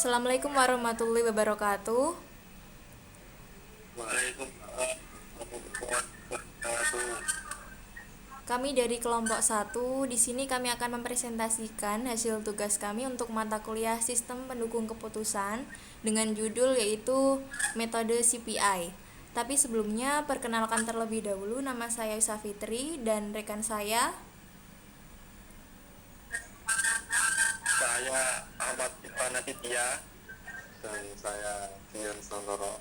Assalamualaikum warahmatullahi wabarakatuh. Waalaikumsalam warahmatullahi wabarakatuh. Kami dari kelompok satu. Di sini kami akan mempresentasikan hasil tugas kami untuk mata kuliah Sistem Pendukung Keputusan dengan judul yaitu Metode CPI. Tapi sebelumnya perkenalkan terlebih dahulu, nama saya Yusa Fitri dan rekan saya. Saya Ahmad Irfan Aditya dan saya Dian Santoro.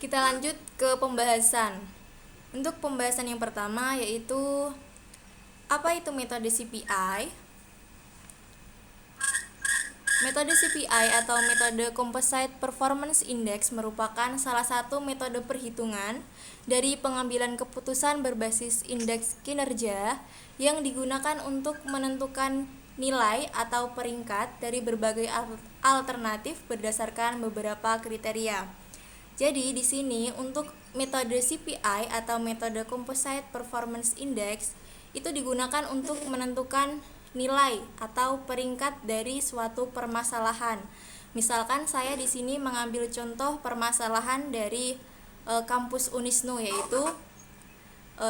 Kita lanjut ke pembahasan. Untuk pembahasan yang pertama yaitu apa itu metode CPI? Metode CPI atau metode Composite Performance Index merupakan salah satu metode perhitungan dari pengambilan keputusan berbasis indeks kinerja yang digunakan untuk menentukan nilai atau peringkat dari berbagai alternatif berdasarkan beberapa kriteria. Jadi di sini untuk metode CPI atau metode Composite Performance Index itu digunakan untuk menentukan nilai atau peringkat dari suatu permasalahan. Misalkan saya di sini mengambil contoh permasalahan dari kampus Unisnu, yaitu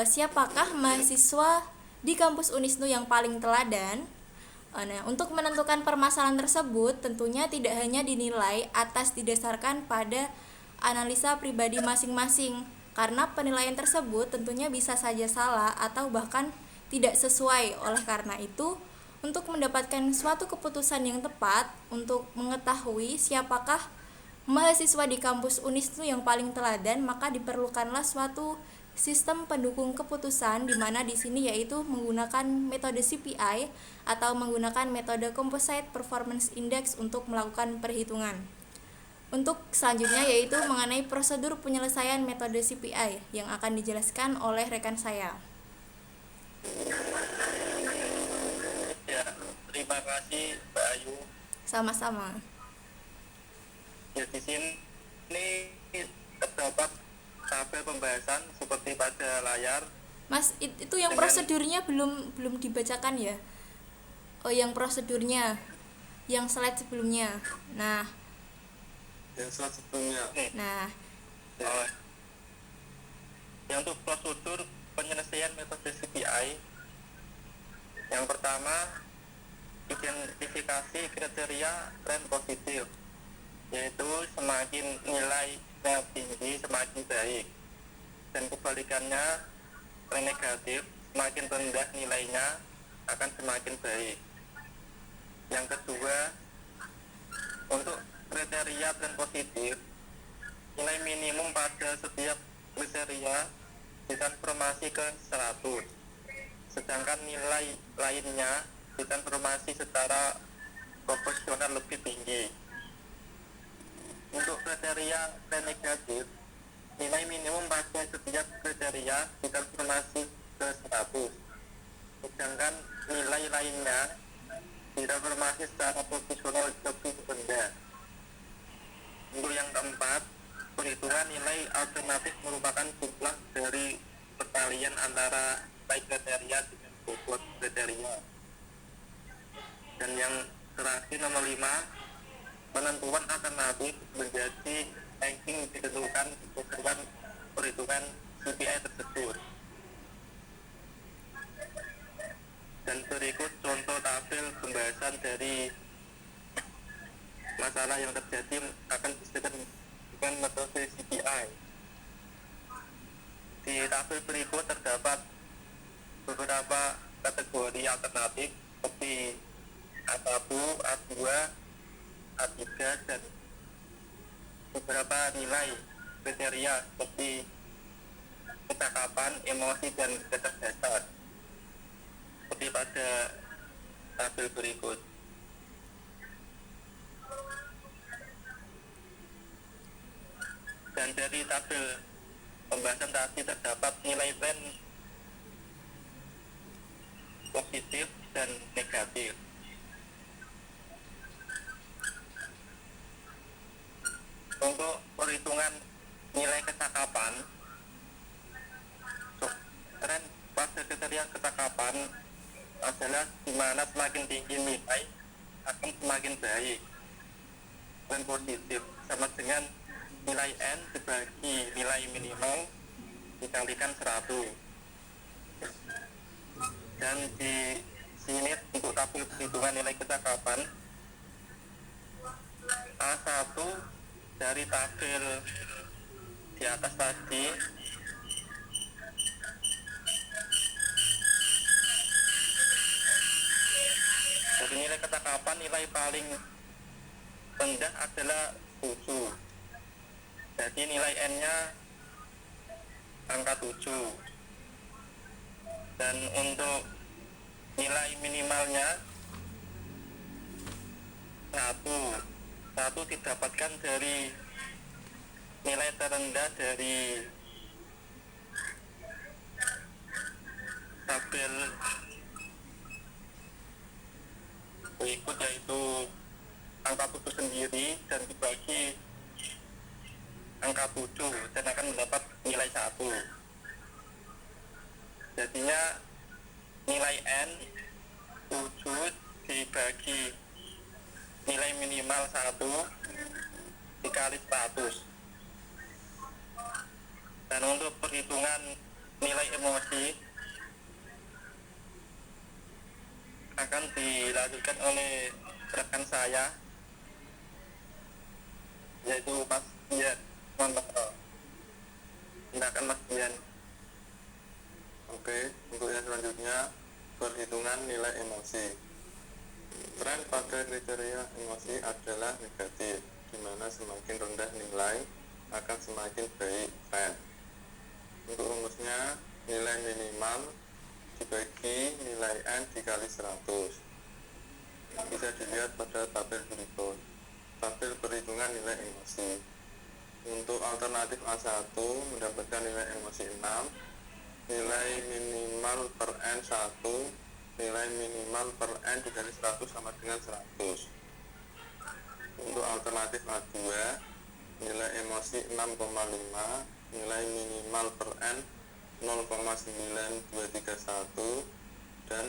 siapakah mahasiswa di kampus Unisnu yang paling teladan. Nah, untuk menentukan permasalahan tersebut tentunya tidak hanya dinilai atas didasarkan pada analisa pribadi masing-masing, karena penilaian tersebut tentunya bisa saja salah atau bahkan tidak sesuai. Oleh karena itu, untuk mendapatkan suatu keputusan yang tepat untuk mengetahui siapakah mahasiswa di kampus Unisnu yang paling teladan, maka diperlukanlah suatu sistem pendukung keputusan, di mana di sini yaitu menggunakan metode CPI atau menggunakan metode Composite Performance Index untuk melakukan perhitungan. Untuk selanjutnya yaitu mengenai prosedur penyelesaian metode CPI yang akan dijelaskan oleh rekan saya. Ya, terima kasih Mbak Ayu. Sama-sama. Ya, di sini terdapat tabel pembahasan seperti pada layar. Mas, itu yang prosedurnya belum dibacakan ya? Oh, yang prosedurnya, yang slide sebelumnya. Nah, Yang sebelumnya. nah, Oh, yang untuk prosedur penyelesaian metode CPI, yang pertama identifikasi kriteria tren positif, yaitu semakin nilainya tinggi semakin baik, dan kebalikannya tren negatif, semakin rendah nilainya akan semakin baik. Yang kedua, untuk kriteria tren positif, nilai minimum pada setiap kriteria ditransformasi ke 100, sedangkan nilai lainnya ditransformasi secara proporsional lebih tinggi. Untuk kriteria tren negatif, nilai minimum pada setiap kriteria ditransformasi ke 100, sedangkan nilai lainnya ditransformasi secara proporsional lebih rendah. Untuk yang keempat, perhitungan nilai alternatif merupakan jumlah dari perkalian antara nilai kriteria dengan bobot kriteria. Dan yang terakhir nomor 5, penentuan alternatif menjadi ranking ditentukan berdasarkan perhitungan CPI tersebut. Dan berikut contoh tabel pembahasan dari masalah yang terjadi akan disebutkan dengan metode CPI. Di tabel berikut terdapat beberapa kategori alternatif seperti A1, A2, A3, dan beberapa nilai kriteria seperti kecakapan, emosi, dan kecerdasan, seperti pada tabel berikut. Dan dari tabel pembahasan tadi terdapat nilai tren positif dan negatif. Untuk perhitungan nilai kecakapan, tren pada kriteria kecakapan adalah di mana semakin tinggi nilai akan semakin baik, dan positif sama dengan nilai N dibagi nilai minimal dikalikan 100. Dan di sini untuk tabel perhitungan nilai kecakapan A1 dari tabel di atas tadi jadi nilai kecakapan nilai paling rendah adalah 7. Jadi nilai N nya angka 7. Dan untuk nilai minimalnya 1 didapatkan dari nilai terendah dari tabel berikut, yaitu angka 7 sendiri dan dibagi angka 7 dan akan mendapat nilai 1. Jadinya nilai N 7 dibagi nilai minimal 1 dikali 100. Dan untuk perhitungan nilai emosi akan dilanjutkan oleh rekan saya, yaitu Mas Dian. Silakan Mas Dian. Oke, untuk yang selanjutnya perhitungan nilai emosi. Tren pada kriteria emosi adalah negatif, di mana semakin rendah nilai akan semakin baik tren. Untuk rumusnya, nilai minimal dibagi nilai N dikali 100. Bisa dilihat pada tabel berikut. Tabel perhitungan nilai emosi. Untuk alternatif A1 mendapatkan nilai emosi 6, nilai minimal per N 1, nilai minimal per N dikali 100 sama dengan 100. Untuk alternatif A2, nilai emosi 6,5, nilai minimal per N 0,9231 dan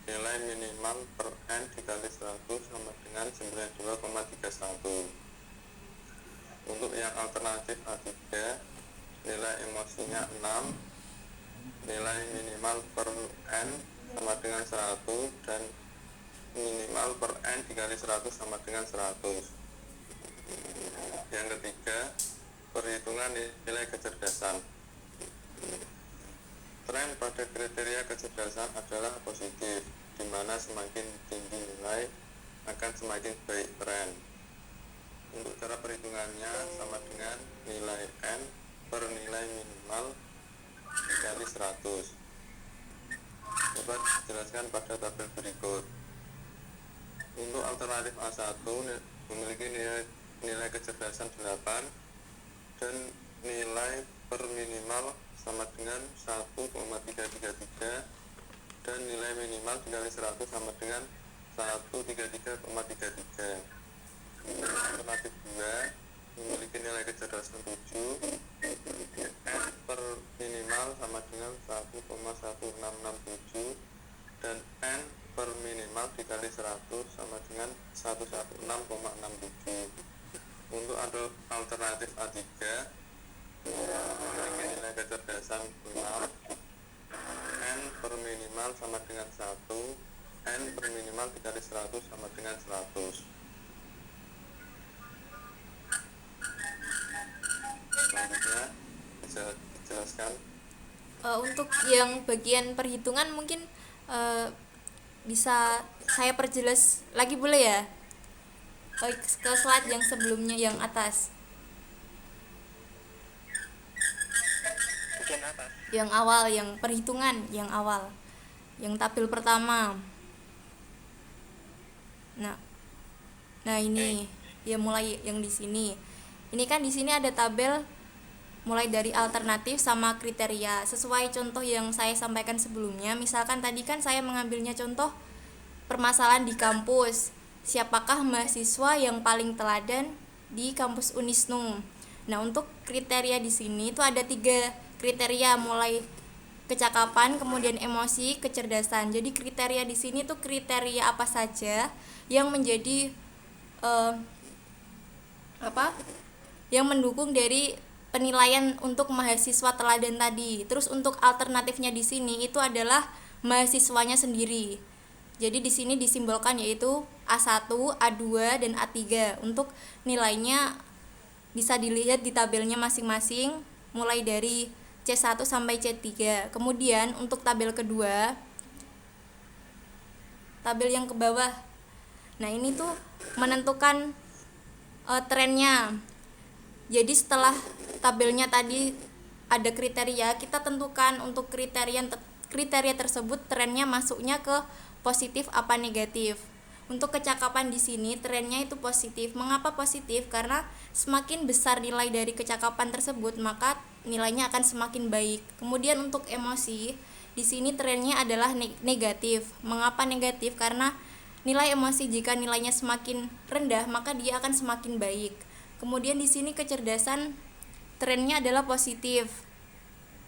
nilai minimal per N dikali 100 sama dengan 92,31. Untuk yang alternatif A3, nilai emosinya 6, nilai minimal per N sama dengan 100 dan minimal per N dikali 100 sama dengan 100. Yang ketiga, perhitungan nilai kecerdasan. Tren pada kriteria kecerdasan adalah positif, di mana semakin tinggi nilai akan semakin baik tren. Untuk cara perhitungannya sama dengan nilai N per nilai minimal dikali 100. Dapat dijelaskan pada tabel berikut. Untuk alternatif A1 memiliki nilai kecerdasan 8 dan nilai per minimal sama dengan 1,333 dan nilai minimal dikali 100 sama dengan 133,33. Alternatif 2 memiliki nilai kecerdasan 7, N per minimal sama dengan 1,1667 dan N per minimal dikali 100 sama dengan 116,67. Untuk alternatif A3 memiliki nilai kecerdasan 6, N per minimal sama dengan 1, N per minimal dikali 100 sama dengan 100. Selanjutnya bisa dijelaskan. Untuk yang bagian perhitungan mungkin bisa saya perjelas lagi boleh ya, ke slide yang sebelumnya yang atas, Bagian atas. yang awal, yang perhitungan yang awal, yang tabel pertama. Nah ini ya, mulai yang di sini. Ini kan di sini ada tabel mulai dari alternatif sama kriteria sesuai contoh yang saya sampaikan sebelumnya. Misalkan tadi kan saya mengambilnya contoh permasalahan di kampus, siapakah mahasiswa yang paling teladan di kampus Unisnu. Nah, untuk kriteria di sini itu ada 3 kriteria, mulai kecakapan, kemudian emosi, kecerdasan. Jadi kriteria di sini tuh kriteria apa saja yang menjadi apa yang mendukung dari penilaian untuk mahasiswa teladan tadi. Terus untuk alternatifnya di sini itu adalah mahasiswanya sendiri. Jadi di sini disimbolkan yaitu A1, A2 dan A3. Untuk nilainya bisa dilihat di tabelnya masing-masing mulai dari C1 sampai C3. Kemudian untuk tabel kedua, tabel yang ke bawah. Nah, ini tuh menentukan trennya. Jadi setelah tabelnya tadi ada kriteria, kita tentukan untuk kriteria tersebut trennya masuknya ke positif apa negatif. Untuk kecakapan di sini trennya itu positif. Mengapa positif? Karena semakin besar nilai dari kecakapan tersebut, maka nilainya akan semakin baik. Kemudian untuk emosi, di sini trennya adalah negatif. Mengapa negatif? Karena nilai emosi jika nilainya semakin rendah, maka dia akan semakin baik. Kemudian di sini kecerdasan trennya adalah positif.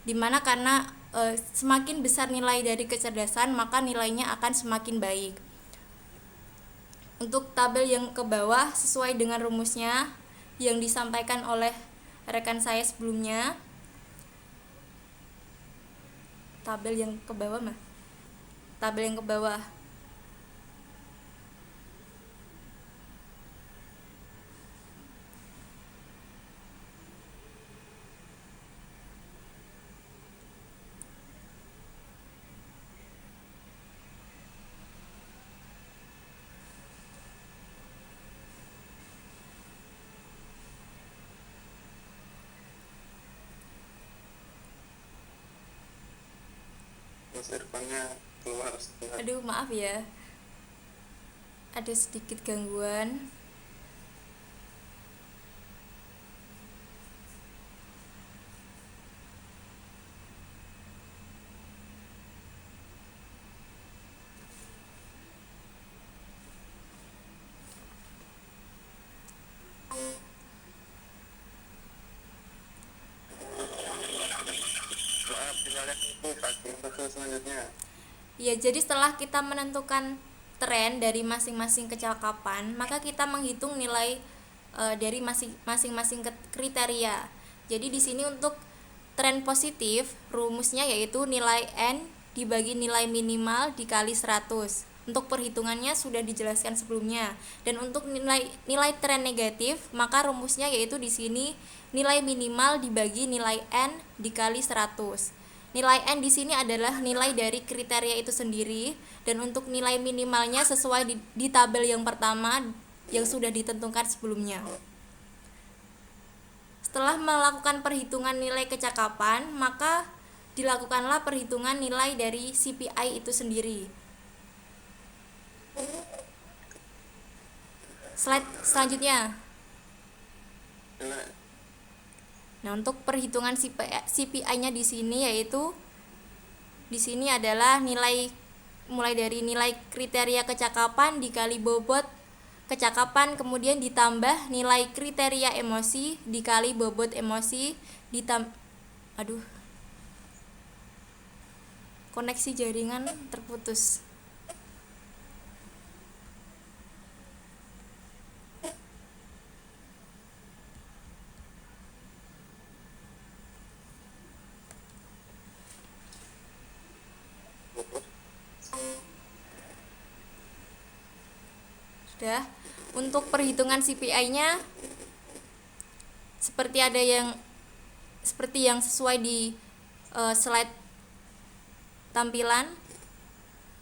Dimana karena semakin besar nilai dari kecerdasan, maka nilainya akan semakin baik. Untuk tabel yang ke bawah sesuai dengan rumusnya yang disampaikan oleh rekan saya sebelumnya. Tabel yang ke bawah mah. Tabel yang ke bawah. Mas Irfannya keluar sebentar. Aduh, maaf ya. Ada sedikit gangguan. Maaf, sinyalnya putus. Selanjutnya. Ya, jadi setelah kita menentukan tren dari masing-masing kecakapan, maka kita menghitung nilai dari masing-masing kriteria. Jadi di sini untuk tren positif, rumusnya yaitu nilai N dibagi nilai minimal dikali 100. Untuk perhitungannya sudah dijelaskan sebelumnya. Dan untuk nilai tren negatif, maka rumusnya yaitu di sini nilai minimal dibagi nilai N dikali 100. Nilai N di sini adalah nilai dari kriteria itu sendiri, dan untuk nilai minimalnya sesuai di tabel yang pertama yang sudah ditentukan sebelumnya. Setelah melakukan perhitungan nilai kecakapan, maka dilakukanlah perhitungan nilai dari CPI itu sendiri. Slide selanjutnya. Nilai Nah, untuk perhitungan CPI-nya di sini yaitu di sini adalah nilai mulai dari nilai kriteria kecakapan dikali bobot kecakapan, kemudian ditambah nilai kriteria emosi dikali bobot emosi koneksi jaringan terputus. Sudah. Untuk perhitungan CPI-nya seperti yang sesuai di slide tampilan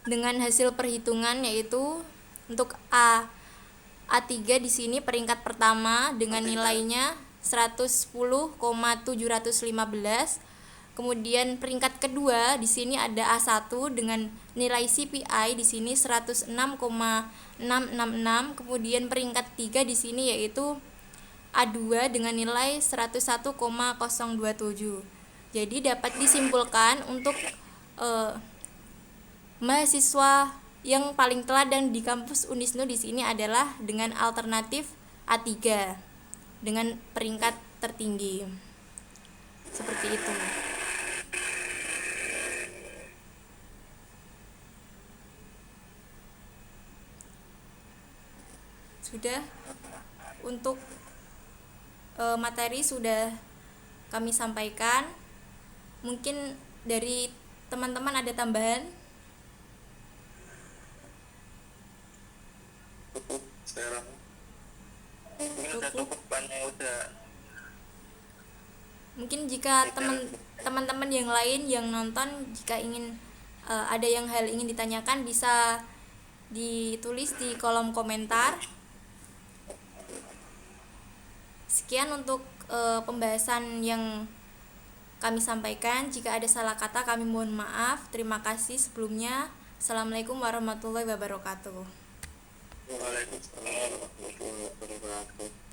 dengan hasil perhitungan, yaitu untuk A3 di sini peringkat pertama dengan nilainya 110,715. Kemudian peringkat kedua di sini ada A1 dengan nilai CPI di sini 106,666. Kemudian peringkat 3 di sini yaitu A2 dengan nilai 101,027. Jadi dapat disimpulkan untuk mahasiswa yang paling teladan di kampus Unisnu di sini adalah dengan alternatif A3 dengan peringkat tertinggi. Seperti itu. Sudah. Untuk materi sudah kami sampaikan. Mungkin dari teman-teman ada tambahan? Cukup, saya rasa. Mungkin udah Cukup. cukup banyak udah. Mungkin jika teman-teman yang lain yang nonton, jika ingin ada yang hal ingin ditanyakan, bisa ditulis di kolom komentar. Sekian untuk pembahasan yang kami sampaikan. Jika ada salah kata kami mohon maaf. Terima kasih sebelumnya. Assalamualaikum warahmatullahi wabarakatuh. Waalaikumsalam warahmatullahi wabarakatuh.